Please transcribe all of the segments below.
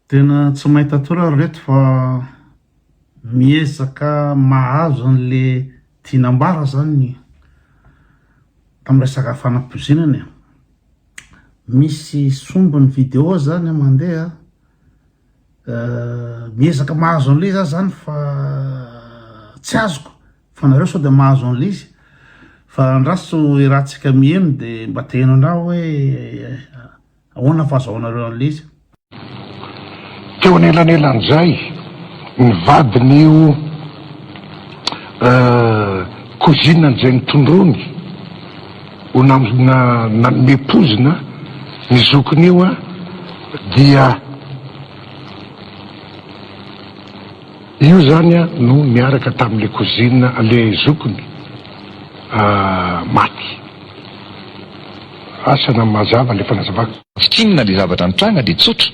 tena tsy mahita tora reto fa miezaka mahazo an'le tianambara zany tamin'ny resaka fanampoizinany misy sombony video zany mandeha miezaka mahazo an'le izy zany fa tsy azoko fa nareo sao de mahazo an'le izy fa andraso irahantsika mieno de mba te hainao hoe ahoana fahazahoanareo an'le izy. Teo anelanelan'izay nivadin'io kozina an'izay nitondrony ho namepozina ny zokin'io a dia io zany a no miaraka tamin'le kozina le zokiny maty. Asana mazava le fanazavako. Fitinina le zavatra nitranga de tsotra.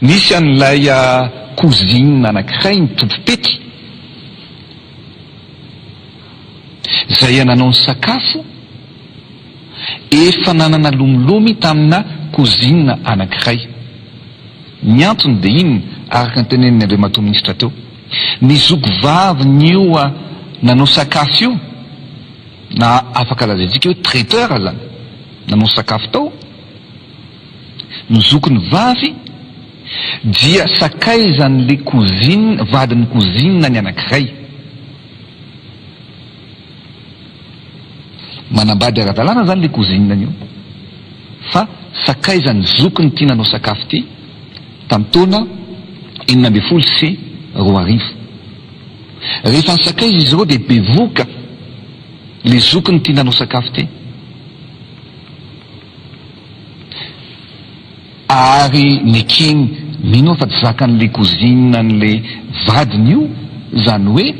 Misy an'ilay kozina anankiray mitompopety zay ananao ny sakafo efa nanana lomolomy tamina kozina anankiray. Ny antony de iny araka ny teneniny Andriamato ministra teo, ny zokovavy ny io nanao sakafo io na afaka lazaitsika hoe traiteur zany nanao sakafo tao ny zokiny vavy dia sakaizan'le kozina vadiny kozina ny anankiray manambady ara-dalàna zany le kozina io fa sakaizany zokiny ty nanao sakafo ty tamin'ny taona 19 sy 20. Rehefa nisakaiza izy ireo de bevoka le zokiny ty nanao sakafo ty ary nekeny mino fa tsy zakan'le kozina n'le vadiny io zany hoe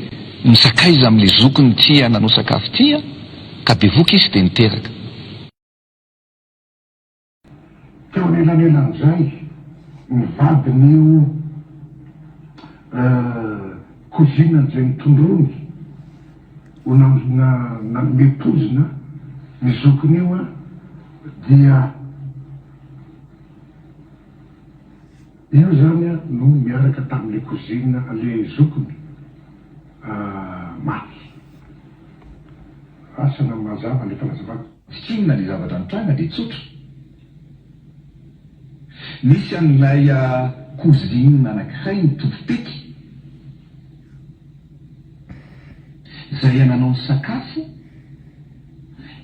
misakaiza am'le zokiny tia nanao sakafo tia ka bevoka izy de niteraka. Teo anelanelan'izay nivadin'io kozina an'izay nitondrony ho namepozina ny zokiny io a dia io zany a no miaraka tamin'le kozina le zokiny maty. Asana mazava le fanazavako. Fitinina le zavatra nitranga de tsotra. Misy an'ilay kozina anankiray mitompopety zay ananao ny sakafo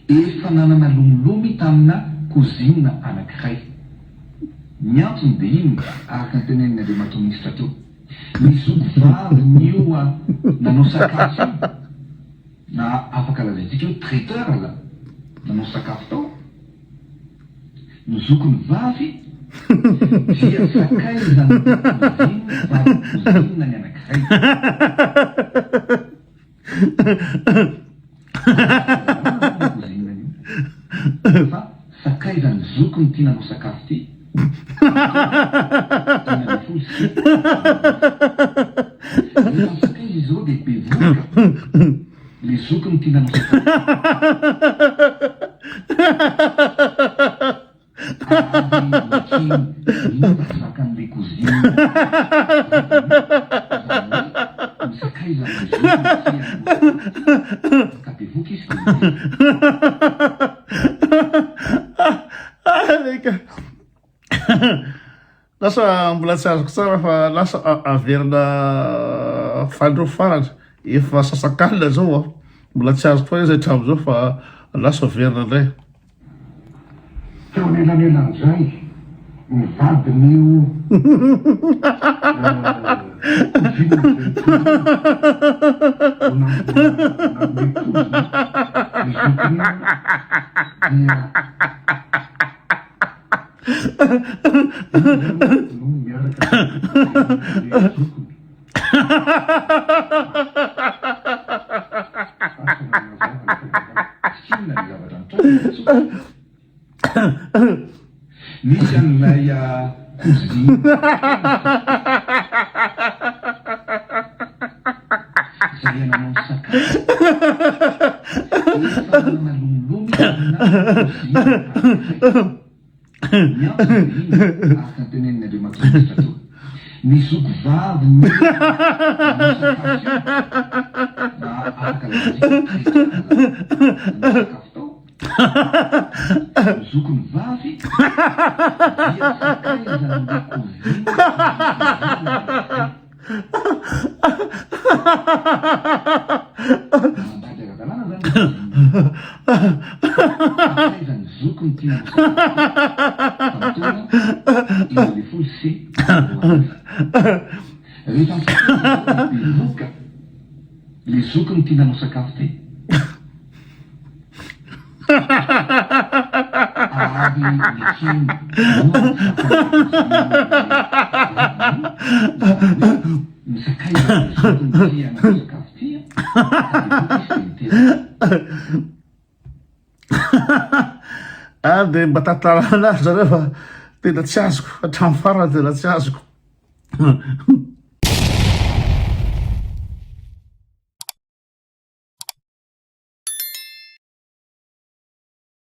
efa nanana lomolomy tamina kozina anankiray. Ny antony de iny araka ny teneniny Andriamato ministra teo, ny zokovavy ny io nanao sakafo io na afaka lazaitsika hoe traiteur zany nanao sakafo tao ny zokiny vavy dia sakaizany kozina ny anankiray fa sakaizany zokiny ty nanao sakafo ty sakaiza izy ireo de bevoka le zokiny ty nanao sakafo zakan'le kozina misakaizany zokiny ka bevoka izy lasa mbola tsy azoko tsara fa lasa averina fandro faratra efa sasakalina zao mbola tsy azoko fa izy hatram'izao fa lasa averina indray. Teo anelanelan'izay nivadin'io misy an'ilay kozina zay ananao sakafo efa nanana lomolomy tamina kozina Miantona dia iny araka ny tenenin'Andriamanitra toa. Ny zoko vavy ny mba araka sakafo tao. Zoko ny vavy dia sakaizany mandady ara-dalàna zany sakaizany zoko ny tia fantona izy folo sy rehefa mivoka le zoko ny tia nanao sakafo te avy legioma misakaizany zoko ny tia nanao sakafo tia dia mba tantarana azy zareo fa tena tsy azoko hatramin'ny farany tena tsy azoko